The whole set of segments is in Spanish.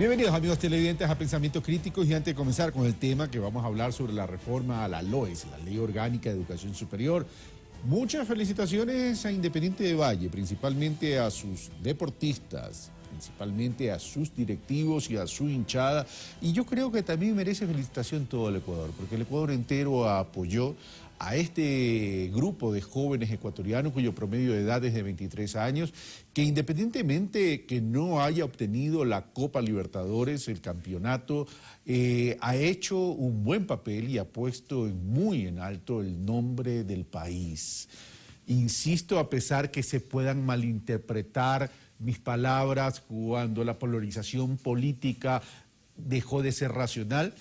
Bienvenidos amigos televidentes a Pensamientos Críticos, y antes de comenzar con el tema que vamos a hablar sobre la reforma a la LOES, la Ley Orgánica de Educación Superior, muchas felicitaciones a Independiente de Valle, principalmente a sus deportistas, principalmente a sus directivos y a su hinchada, y yo creo que también merece felicitación todo el Ecuador, porque el Ecuador entero apoyó a este grupo de jóvenes ecuatorianos cuyo promedio de edad es de 23 años, que independientemente que no haya obtenido la Copa Libertadores, el campeonato, ha hecho un buen papel y ha puesto muy en alto el nombre del país. Insisto, a pesar que se puedan malinterpretar mis palabras cuando la polarización política dejó de ser racional,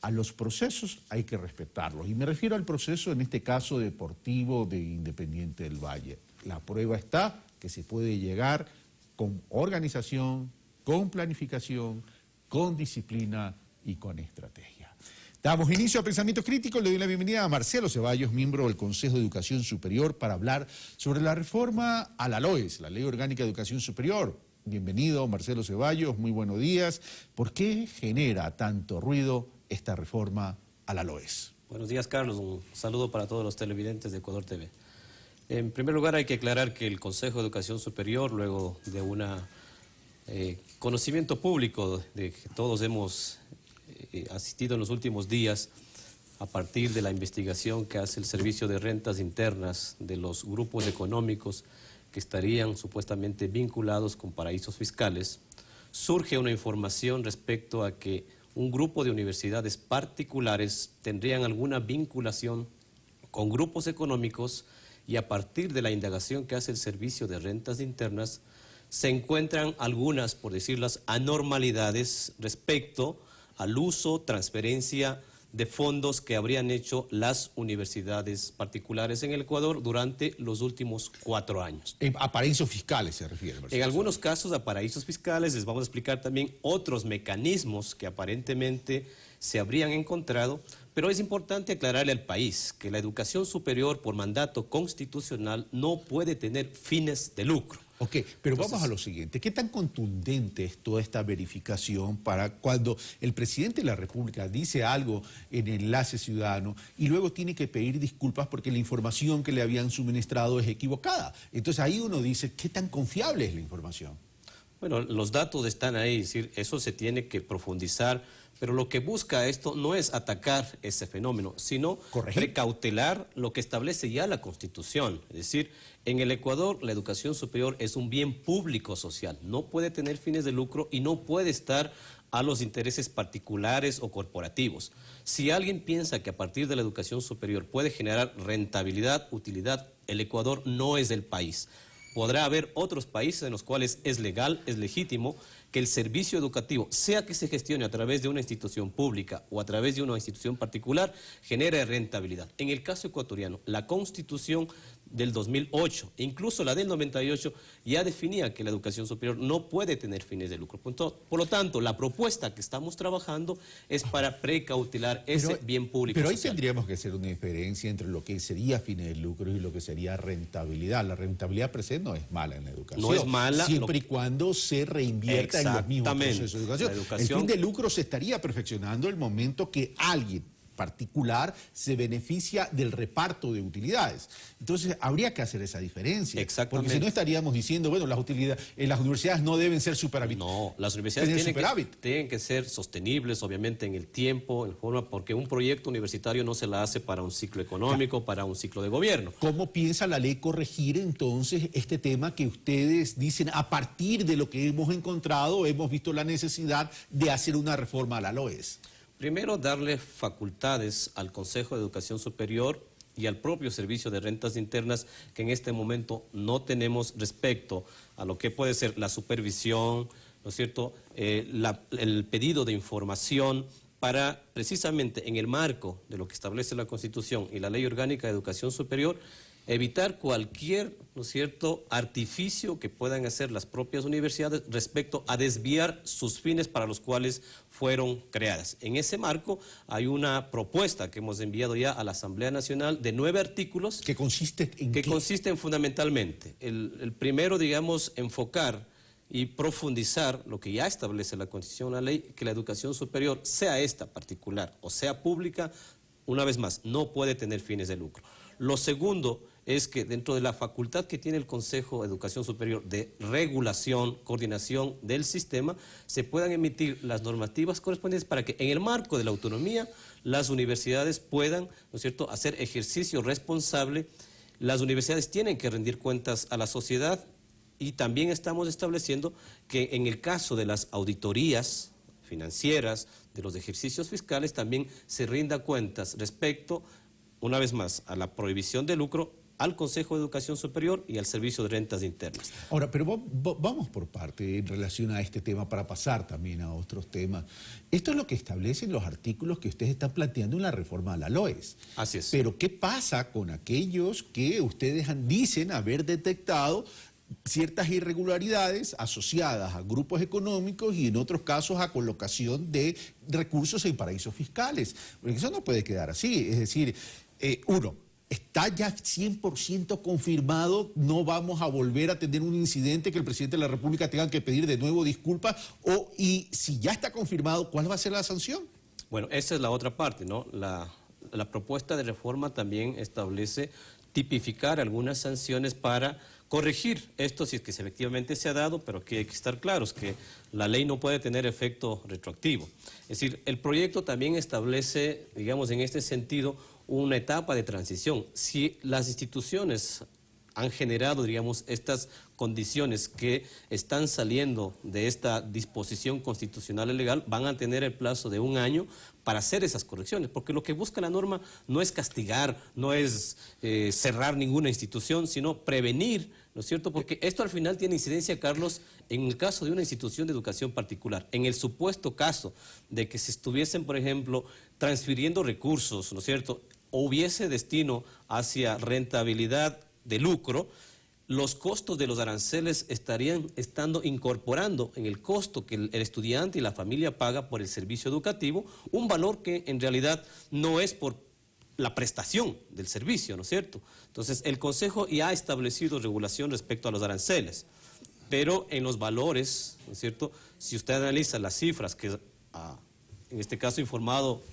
a los procesos hay que respetarlos. Y me refiero al proceso, en este caso, deportivo de Independiente del Valle. La prueba está que se puede llegar con organización, con planificación, con disciplina y con estrategia. Damos inicio a Pensamientos Críticos. Le doy la bienvenida a Marcelo Ceballos, miembro del Consejo de Educación Superior, para hablar sobre la reforma a la LOES, la Ley Orgánica de Educación Superior. Bienvenido, Marcelo Ceballos, muy buenos días. ¿Por qué genera tanto ruido esta reforma a la LOES? Buenos días, Carlos. Un saludo para todos los televidentes de Ecuador TV. En primer lugar, hay que aclarar que el Consejo de Educación Superior, luego de un conocimiento público de que todos hemos asistido en los últimos días, a partir de la investigación que hace el Servicio de Rentas Internas de los grupos económicos que estarían supuestamente vinculados con paraísos fiscales, surge una información respecto a que un grupo de universidades particulares tendrían alguna vinculación con grupos económicos, y a partir de la indagación que hace el Servicio de Rentas Internas se encuentran algunas, por decirlas, anormalidades respecto al uso, transferencia de fondos que habrían hecho las universidades particulares en el Ecuador durante los últimos 4 años. A paraísos fiscales se refiere, Marcelo. En algunos casos a paraísos fiscales. Les vamos a explicar también otros mecanismos que aparentemente se habrían encontrado, pero es importante aclararle al país que la educación superior por mandato constitucional no puede tener fines de lucro. Ok, pero vamos a lo siguiente. ¿Qué tan contundente es toda esta verificación para cuando el presidente de la República dice algo en Enlace Ciudadano y luego tiene que pedir disculpas porque la información que le habían suministrado es equivocada? Entonces ahí uno dice, ¿qué tan confiable es la información? Bueno, los datos están ahí, es decir, eso se tiene que profundizar, pero lo que busca esto no es atacar ese fenómeno, sino precautelar lo que establece ya la Constitución. Es decir, en el Ecuador la educación superior es un bien público social, no puede tener fines de lucro y no puede estar a los intereses particulares o corporativos. Si alguien piensa que a partir de la educación superior puede generar rentabilidad, utilidad, el Ecuador no es el país. Podrá haber otros países en los cuales es legal, es legítimo que el servicio educativo, sea que se gestione a través de una institución pública o a través de una institución particular, genere rentabilidad. En el caso ecuatoriano, la Constitución del 2008, incluso la del 98, ya definía que la educación superior no puede tener fines de lucro. Por lo tanto, la propuesta que estamos trabajando es para precautelar ese bien público Pero ahí social. tendríamos que hacer una diferencia entre lo que sería fines de lucro y lo que sería rentabilidad. La rentabilidad presente no es mala en la educación. No es mala. Siempre y cuando se reinvierta en los mismos procesos de educación. El fin de lucro se estaría perfeccionando el momento que alguien particular se beneficia del reparto de utilidades. Entonces habría que hacer esa diferencia. Exactamente. Porque si no estaríamos diciendo, bueno, las universidades no deben ser superávit. No, las universidades tienen que ser sostenibles, obviamente, en el tiempo, en forma, porque un proyecto universitario no se la hace para un ciclo económico, para un ciclo de gobierno. ¿Cómo piensa la ley corregir entonces este tema que ustedes dicen, a partir de lo que hemos encontrado, hemos visto la necesidad de hacer una reforma a la LOES? Primero, darle facultades al Consejo de Educación Superior y al propio Servicio de Rentas Internas, que en este momento no tenemos respecto a lo que puede ser la supervisión, ¿no es cierto?, el pedido de información para, precisamente en el marco de lo que establece la Constitución y la Ley Orgánica de Educación Superior, evitar cualquier, ¿no es cierto?, artificio que puedan hacer las propias universidades respecto a desviar sus fines para los cuales fueron creadas. En ese marco hay una propuesta que hemos enviado ya a la Asamblea Nacional de 9 artículos. ¿Que consiste en qué? Consisten fundamentalmente, el primero, digamos, enfocar y profundizar lo que ya establece la Constitución, la ley, que la educación superior, sea esta particular o sea pública, una vez más, no puede tener fines de lucro. Lo segundo es que dentro de la facultad que tiene el Consejo de Educación Superior de regulación, coordinación del sistema, se puedan emitir las normativas correspondientes para que en el marco de la autonomía las universidades puedan, ¿no es cierto?, hacer ejercicio responsable. Las universidades tienen que rendir cuentas a la sociedad y también estamos estableciendo que en el caso de las auditorías financieras, de los ejercicios fiscales, también se rinda cuentas respecto, una vez más, a la prohibición de lucro, al Consejo de Educación Superior y al Servicio de Rentas Internas. Ahora, pero vamos por parte en relación a este tema para pasar también a otros temas. Esto es lo que establecen los artículos que ustedes están planteando en la reforma a la LOES. Así es. Pero ¿qué pasa con aquellos que ustedes dicen haber detectado ciertas irregularidades asociadas a grupos económicos y en otros casos a colocación de recursos en paraísos fiscales? Porque eso no puede quedar así. Es decir, uno, ¿está ya 100% confirmado? ¿No vamos a volver a tener un incidente que el presidente de la República tenga que pedir de nuevo disculpas? Y si ya está confirmado, ¿cuál va a ser la sanción? Bueno, esa es la otra parte, ¿no? La propuesta de reforma también establece tipificar algunas sanciones para corregir esto si es que efectivamente se ha dado, pero que hay que estar claros que la ley no puede tener efecto retroactivo. Es decir, el proyecto también establece, digamos, en este sentido, una etapa de transición. Si las instituciones han generado, digamos, estas condiciones que están saliendo de esta disposición constitucional y legal, van a tener el plazo de 1 año para hacer esas correcciones, porque lo que busca la norma no es castigar, no es cerrar ninguna institución, sino prevenir, ¿no es cierto? Porque esto al final tiene incidencia, Carlos, en el caso de una institución de educación particular. En el supuesto caso de que se estuviesen, por ejemplo, transfiriendo recursos, ¿no es cierto?, o hubiese destino hacia rentabilidad de lucro, los costos de los aranceles estarían incorporando en el costo que el estudiante y la familia paga por el servicio educativo, un valor que en realidad no es por la prestación del servicio, ¿no es cierto? Entonces, el Consejo ya ha establecido regulación respecto a los aranceles, pero en los valores, ¿no es cierto?, si usted analiza las cifras que en este caso informado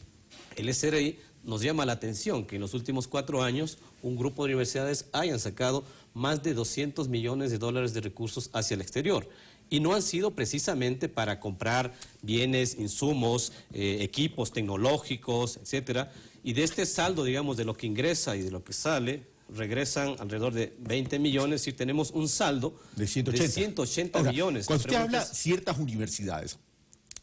el SRI, nos llama la atención que en los últimos 4 años un grupo de universidades hayan sacado más de $200 millones de recursos hacia el exterior. Y no han sido precisamente para comprar bienes, insumos, equipos tecnológicos, etcétera. Y de este saldo, digamos, de lo que ingresa y de lo que sale, regresan alrededor de 20 millones y tenemos un saldo de 180 Ahora, millones. Cuando usted habla ciertas universidades,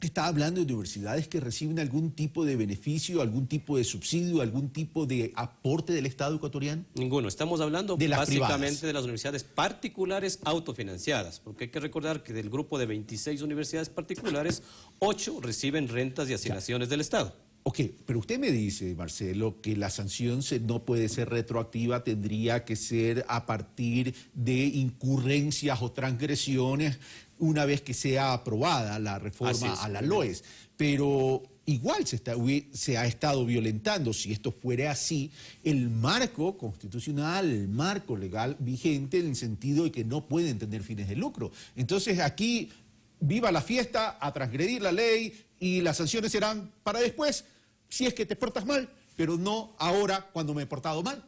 ¿está hablando de universidades que reciben algún tipo de beneficio, algún tipo de subsidio, algún tipo de aporte del Estado ecuatoriano? Ninguno. Estamos hablando de básicamente de las universidades particulares autofinanciadas, porque hay que recordar que del grupo de 26 universidades particulares, 8 reciben rentas y asignaciones del Estado. Ok, pero usted me dice, Marcelo, que la sanción no puede ser retroactiva, tendría que ser a partir de incurrencias o transgresiones una vez que sea aprobada la reforma a la LOES. Pero igual se ha estado violentando, si esto fuera así, el marco constitucional, el marco legal vigente en el sentido de que no pueden tener fines de lucro. Entonces aquí, viva la fiesta, a transgredir la ley y las sanciones serán para después, si es que te portas mal, pero no ahora cuando me he portado mal.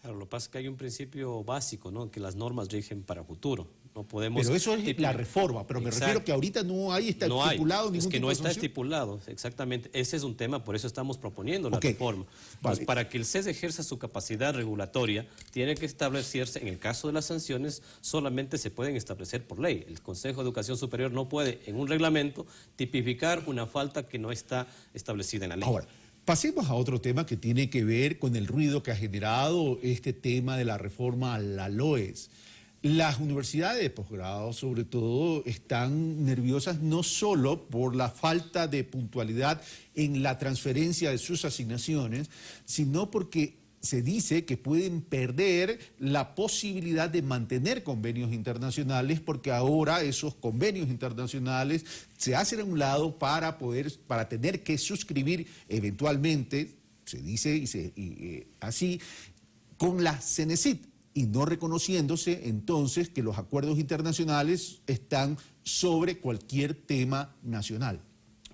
Claro, lo que pasa es que hay un principio básico, ¿no?, que las normas rigen para futuro. No podemos... Pero eso es la reforma, pero me refiero que ahorita no hay estipulado ningún tipo de sanción. Es que no está estipulado, exactamente. Ese es un tema, por eso estamos proponiendo la reforma. Pues para que el CES ejerza su capacidad regulatoria, tiene que establecerse, en el caso de las sanciones, solamente se pueden establecer por ley. El Consejo de Educación Superior no puede, en un reglamento, tipificar una falta que no está establecida en la ley. Ahora, pasemos a otro tema que tiene que ver con el ruido que ha generado este tema de la reforma a la LOES. Las universidades de posgrado, sobre todo, están nerviosas no solo por la falta de puntualidad en la transferencia de sus asignaciones, sino porque se dice que pueden perder la posibilidad de mantener convenios internacionales, porque ahora esos convenios internacionales se hacen a un lado para tener que suscribir eventualmente, se dice así, con la CENESID. y no reconociéndose entonces que los acuerdos internacionales están sobre cualquier tema nacional.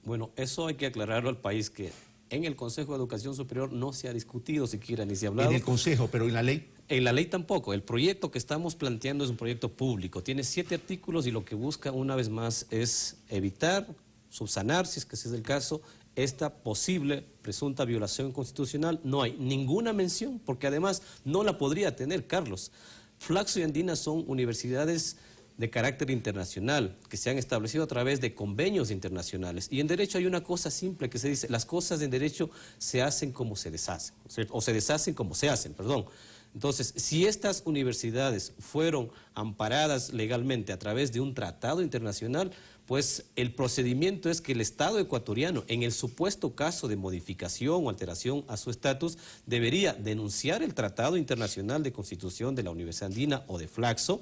Bueno, eso hay que aclararlo al país, que en el Consejo de Educación Superior no se ha discutido siquiera, ni se ha hablado. En el Consejo, pero en la ley. En la ley tampoco. El proyecto que estamos planteando es un proyecto público. Tiene 7 artículos y lo que busca una vez más es evitar, subsanar, si es que ese es el caso, esta posible presunta violación constitucional. No hay ninguna mención, porque además no la podría tener, Carlos. Flaxo y Andina son universidades de carácter internacional, que se han establecido a través de convenios internacionales. Y en derecho hay una cosa simple que se dice: las cosas en derecho se hacen como se deshacen, o se deshacen como se hacen, perdón. Entonces, si estas universidades fueron amparadas legalmente a través de un tratado internacional, pues el procedimiento es que el Estado ecuatoriano, en el supuesto caso de modificación o alteración a su estatus, debería denunciar el Tratado Internacional de Constitución de la Universidad Andina o de Flaxo,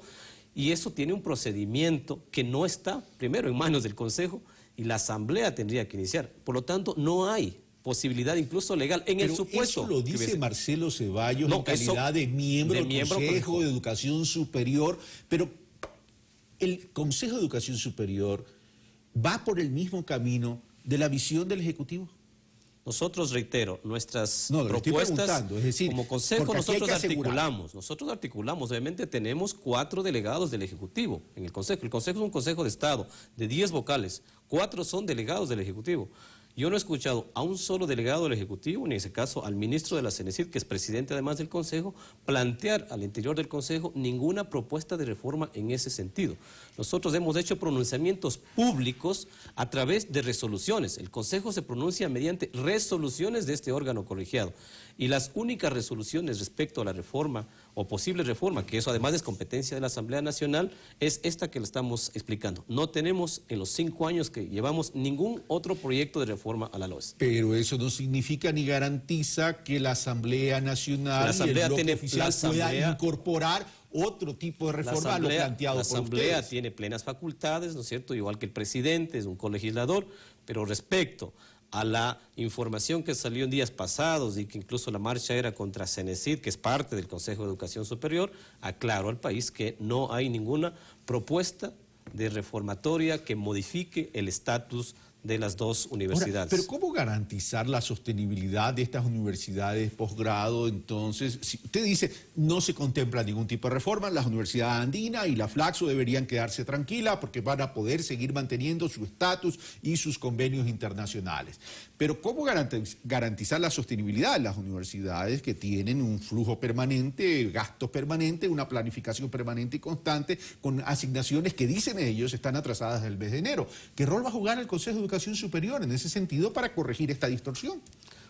y eso tiene un procedimiento que no está, primero, en manos del Consejo, y la Asamblea tendría que iniciar. Por lo tanto, no hay posibilidad incluso legal en el supuesto. Eso lo dice Marcelo Ceballos en calidad de miembro del Consejo de Educación Superior, pero el Consejo de Educación Superior va por el mismo camino de la visión del Ejecutivo. Nosotros, reitero, nuestras propuestas, es decir, como Consejo nosotros articulamos, obviamente tenemos 4 delegados del Ejecutivo en el Consejo. El Consejo es un Consejo de Estado de 10 vocales, 4 son delegados del Ejecutivo. Yo no he escuchado a un solo delegado del Ejecutivo, ni en ese caso al ministro de la CENESID, que es presidente además del Consejo, plantear al interior del Consejo ninguna propuesta de reforma en ese sentido. Nosotros hemos hecho pronunciamientos públicos a través de resoluciones. El Consejo se pronuncia mediante resoluciones de este órgano colegiado. Y las únicas resoluciones respecto a la reforma o posible reforma, que eso además es competencia de la Asamblea Nacional, es esta que le estamos explicando. No tenemos en los 5 años que llevamos ningún otro proyecto de reforma a la LOES. Pero eso no significa ni garantiza que la Asamblea Nacional y el bloque oficial puedan incorporar otro tipo de reforma a lo planteado por ustedes. La Asamblea tiene plenas facultades, ¿no es cierto?, igual que el presidente, es un colegislador, pero respecto a la información que salió en días pasados y que incluso la marcha era contra CENESID, que es parte del Consejo de Educación Superior, aclaro al país que no hay ninguna propuesta de reformatoria que modifique el estatus de las 2 universidades. Ahora, pero ¿cómo garantizar la sostenibilidad de estas universidades de posgrado? Entonces, si usted dice no se contempla ningún tipo de reforma, las universidades andinas y la Flaxo deberían quedarse tranquilas porque van a poder seguir manteniendo su estatus y sus convenios internacionales. Pero ¿cómo garantizar la sostenibilidad de las universidades que tienen un flujo permanente, gastos permanentes, una planificación permanente y constante con asignaciones que dicen ellos están atrasadas desde el mes de enero? ¿Qué rol va a jugar el Consejo de Educación Superior en ese sentido para corregir esta distorsión?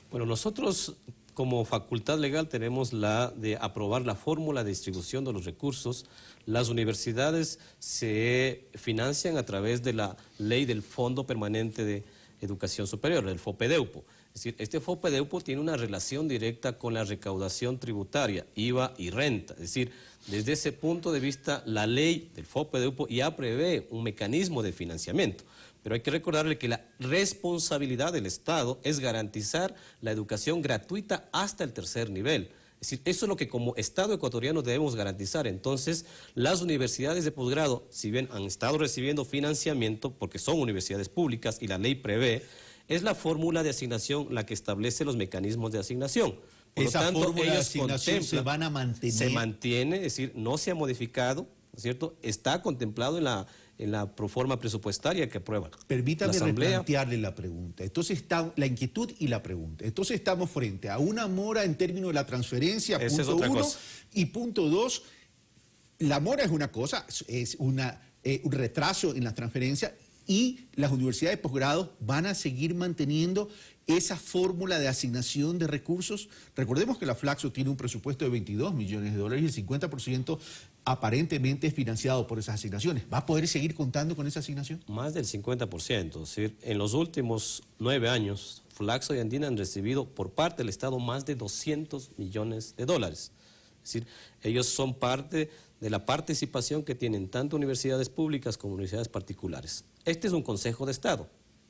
Bueno, nosotros como facultad legal tenemos la de aprobar la fórmula de distribución de los recursos. Las universidades se financian a través de la ley del Fondo Permanente de Educación Superior, el FOPEDEUPO. Es decir, este FOPEDEUPO tiene una relación directa con la recaudación tributaria, IVA y renta. Es decir, desde ese punto de vista, la ley del FOPEDEUPO ya prevé un mecanismo de financiamiento. Pero hay que recordarle que la responsabilidad del Estado es garantizar la educación gratuita hasta el 3er nivel. Es decir, eso es lo que como Estado ecuatoriano debemos garantizar. Entonces, las universidades de posgrado, si bien han estado recibiendo financiamiento, porque son universidades públicas y la ley prevé, es la fórmula de asignación la que establece los mecanismos de asignación. Por lo tanto, fórmula de asignación se van a mantener. Se mantiene, es decir, no se ha modificado, ¿no es cierto? Está contemplado en la proforma presupuestaria que aprueba. Permítame replantearle la pregunta. Entonces está la inquietud y la pregunta. Entonces estamos frente a una mora en términos de la transferencia, punto 1, y punto 2, la mora es una cosa, es un retraso en la transferencia, y las universidades de posgrado van a seguir manteniendo esa fórmula de asignación de recursos. Recordemos que la Flaxo tiene un presupuesto de $22 millones y el 50% aparentemente es financiado por esas asignaciones. ¿Va a poder seguir contando con esa asignación? Más del 50%. Es decir, en los últimos 9 años, Flaxo y Andina han recibido por parte del Estado más de $200 millones. Es decir, ellos son parte de la participación que tienen tanto universidades públicas como universidades particulares. Este es un Consejo de Estado.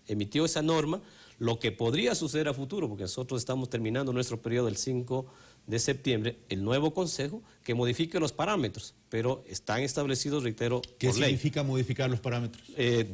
emitió esa norma, lo que podría suceder a futuro, porque nosotros estamos terminando nuestro periodo el 5 de septiembre, el nuevo consejo que modifique los parámetros, pero están establecidos, reitero, ¿Qué por ley. significa modificar los parámetros?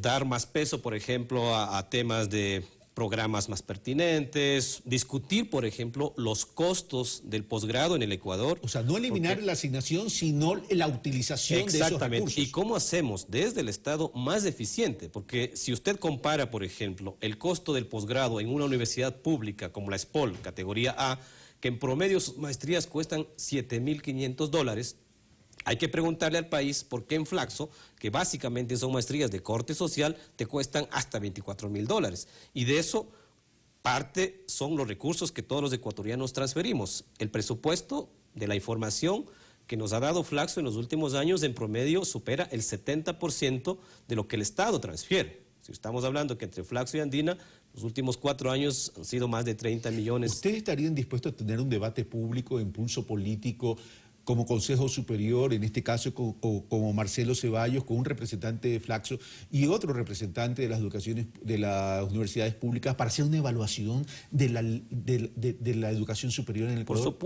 Dar más peso, por ejemplo, a temas de programas más pertinentes, discutir, por ejemplo, los costos del posgrado en el Ecuador. O sea, no eliminar la asignación, sino la utilización de esos recursos. Exactamente. ¿Y cómo hacemos desde el Estado más eficiente? Porque si usted compara, por ejemplo, el costo del posgrado en una universidad pública como la SPOL, categoría A, que en promedio sus maestrías cuestan $7.500, hay que preguntarle al país por qué en Flaxo, que básicamente son maestrías de corte social, te cuestan hasta $24.000. Y de eso, parte son los recursos que todos los ecuatorianos transferimos. El presupuesto de la información que nos ha dado Flaxo en los últimos años, en promedio, supera el 70% de lo que el Estado transfiere. Si estamos hablando que entre Flaxo y Andina, los últimos 4 años han sido más de 30 millones. ¿Ustedes estarían dispuestos a tener un debate público, de impulso político, como Consejo Superior, en este caso como Marcelo Ceballos, con un representante de Flaxo y otro representante de las universidades públicas, para hacer una evaluación de la educación superior en el Ecuador?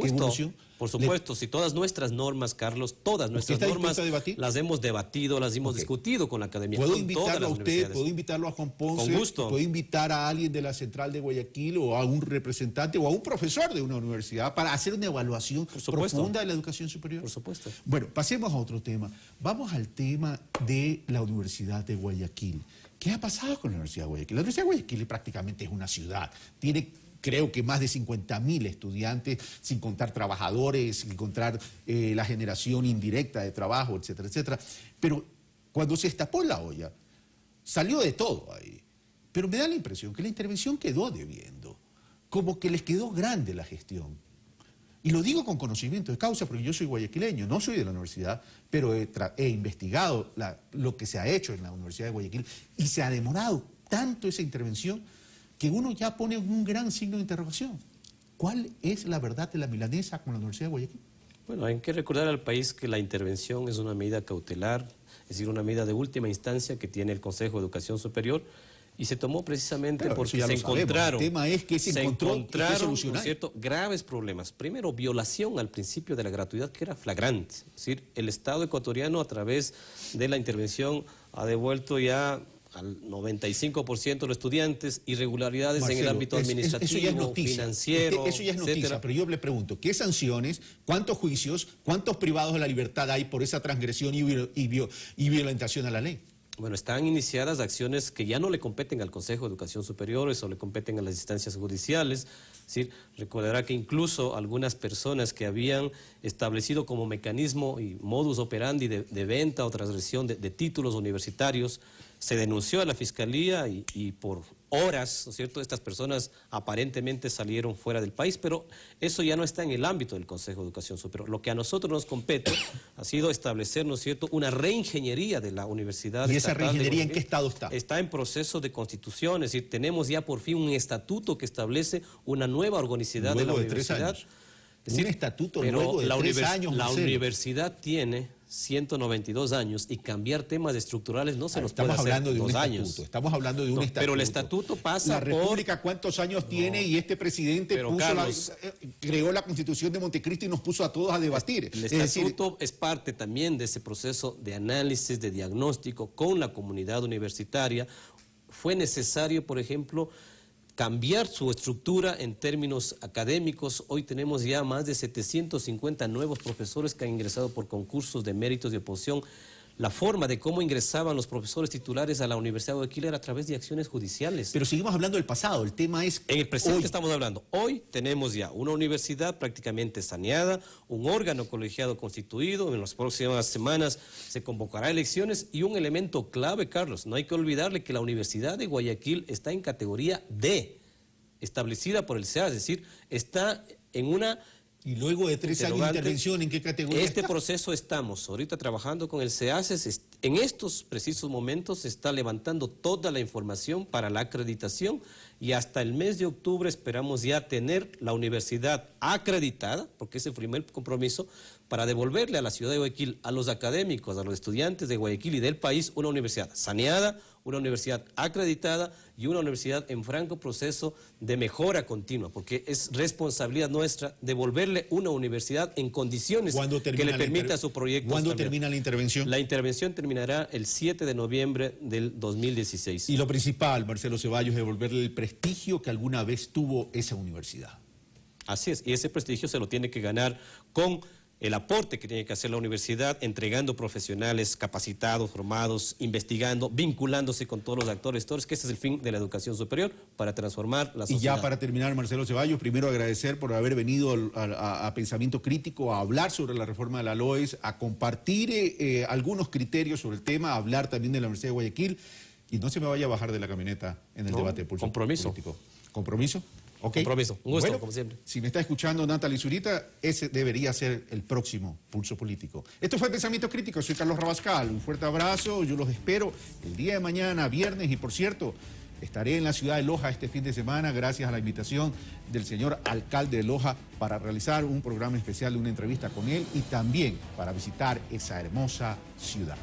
Por supuesto, si todas nuestras normas, Carlos, todas nuestras normas las hemos debatido, las hemos discutido con la academia. ¿Puedo invitarlo a usted, puedo invitarlo a Juan Ponce? Con gusto. ¿Puedo invitar a alguien de la Central de Guayaquil o a un representante o a un profesor de una universidad para hacer una evaluación profunda de la educación superior? Por supuesto. Bueno, pasemos a otro tema. Vamos al tema de la Universidad de Guayaquil. ¿Qué ha pasado con la Universidad de Guayaquil? La Universidad de Guayaquil prácticamente es una ciudad. Tiene, creo que, más de 50.000 estudiantes, sin contar trabajadores, sin contar la generación indirecta de trabajo, etcétera, etcétera. Pero cuando se destapó la olla, salió de todo ahí. Pero me da la impresión que la intervención quedó debiendo. Como que les quedó grande la gestión. Y lo digo con conocimiento de causa porque yo soy guayaquileño, no soy de la universidad, pero he investigado lo que se ha hecho en la Universidad de Guayaquil y se ha demorado tanto esa intervención que uno ya pone un gran signo de interrogación. ¿Cuál es la verdad de la milanesa con la Universidad de Guayaquil? Bueno, hay que recordar al país que la intervención es una medida cautelar, es decir, una medida de última instancia que tiene el Consejo de Educación Superior, y se tomó precisamente porque se encontraron, el tema es que se encontraron, ¿no es cierto?, graves problemas. Primero, violación al principio de la gratuidad, que era flagrante. Es decir, el Estado ecuatoriano, a través de la intervención, ha devuelto ya al 95% de los estudiantes irregularidades, Marcelo, en el ámbito administrativo, eso ya es noticia, financiero, eso ya es noticia, etcétera. Pero yo le pregunto, ¿qué sanciones, cuántos juicios, cuántos privados de la libertad hay por esa transgresión y violentación a la ley? Bueno, están iniciadas acciones que ya no le competen al Consejo de Educación Superior, eso le competen a las instancias judiciales. Es decir, recordará que incluso algunas personas que habían establecido como mecanismo y modus operandi de venta o transgresión de títulos universitarios, se denunció a la Fiscalía y por horas, ¿no es cierto?, estas personas aparentemente salieron fuera del país, pero eso ya no está en el ámbito del Consejo de Educación Superior. Lo que a nosotros nos compete ha sido establecer, ¿no es cierto?, una reingeniería de la Universidad Estatal. ¿Y esa reingeniería en qué estado está? Está en proceso de constitución, es decir, tenemos ya por fin un estatuto que establece una nueva organicidad de la universidad. 3 años. Es decir, un estatuto pero luego de 3 años. La universidad tiene 192 años y cambiar temas estructurales no se los puede hacer en 2 años. Estamos hablando de un estatuto. Pero el estatuto pasa por... La República, ¿cuántos años tiene? Y este presidente creó la Constitución de Montecristo y nos puso a todos a debatir. El estatuto es parte también de ese proceso de análisis, de diagnóstico con la comunidad universitaria. Fue necesario, por ejemplo, cambiar su estructura en términos académicos. Hoy tenemos ya más de 750 nuevos profesores que han ingresado por concursos de méritos y oposición. La forma de cómo ingresaban los profesores titulares a la Universidad de Guayaquil era a través de acciones judiciales. Pero seguimos hablando del pasado, el tema es... En el presente estamos hablando. Hoy tenemos ya una universidad prácticamente saneada, un órgano colegiado constituido, en las próximas semanas se convocará elecciones y un elemento clave, Carlos, no hay que olvidarle que la Universidad de Guayaquil está en categoría D, establecida por el SEAS, es decir, está en una... Y luego de 3 años de intervención, ¿en qué categoría está? Proceso estamos ahorita trabajando con el SEACES. En estos precisos momentos se está levantando toda la información para la acreditación y hasta el mes de octubre esperamos ya tener la universidad acreditada, porque ese fue el primer compromiso, para devolverle a la ciudad de Guayaquil, a los académicos, a los estudiantes de Guayaquil y del país, una universidad saneada, una universidad acreditada y una universidad en franco proceso de mejora continua, porque es responsabilidad nuestra devolverle una universidad en condiciones que le permita su proyecto. ¿Cuándo termina la intervención? La intervención terminará el 7 de noviembre del 2016. Y lo principal, Marcelo Ceballos, es devolverle el prestigio que alguna vez tuvo esa universidad. Así es, y ese prestigio se lo tiene que ganar con el aporte que tiene que hacer la universidad, entregando profesionales capacitados, formados, investigando, vinculándose con todos los actores, que ese es el fin de la educación superior, para transformar la sociedad. Y ya para terminar, Marcelo Ceballos, primero agradecer por haber venido a Pensamiento Crítico, a hablar sobre la reforma de la LOES, a compartir algunos criterios sobre el tema, a hablar también de la Universidad de Guayaquil, y no se me vaya a bajar de la camioneta en el debate de pulso político. ¿Compromiso? Okay. Compromiso, un gusto, como siempre. Si me está escuchando Natalie Zurita, ese debería ser el próximo pulso político. Esto fue Pensamiento Crítico, soy Carlos Rabascal, un fuerte abrazo, yo los espero el día de mañana, viernes, y por cierto, estaré en la ciudad de Loja este fin de semana, gracias a la invitación del señor alcalde de Loja, para realizar un programa especial, una entrevista con él, y también para visitar esa hermosa ciudad.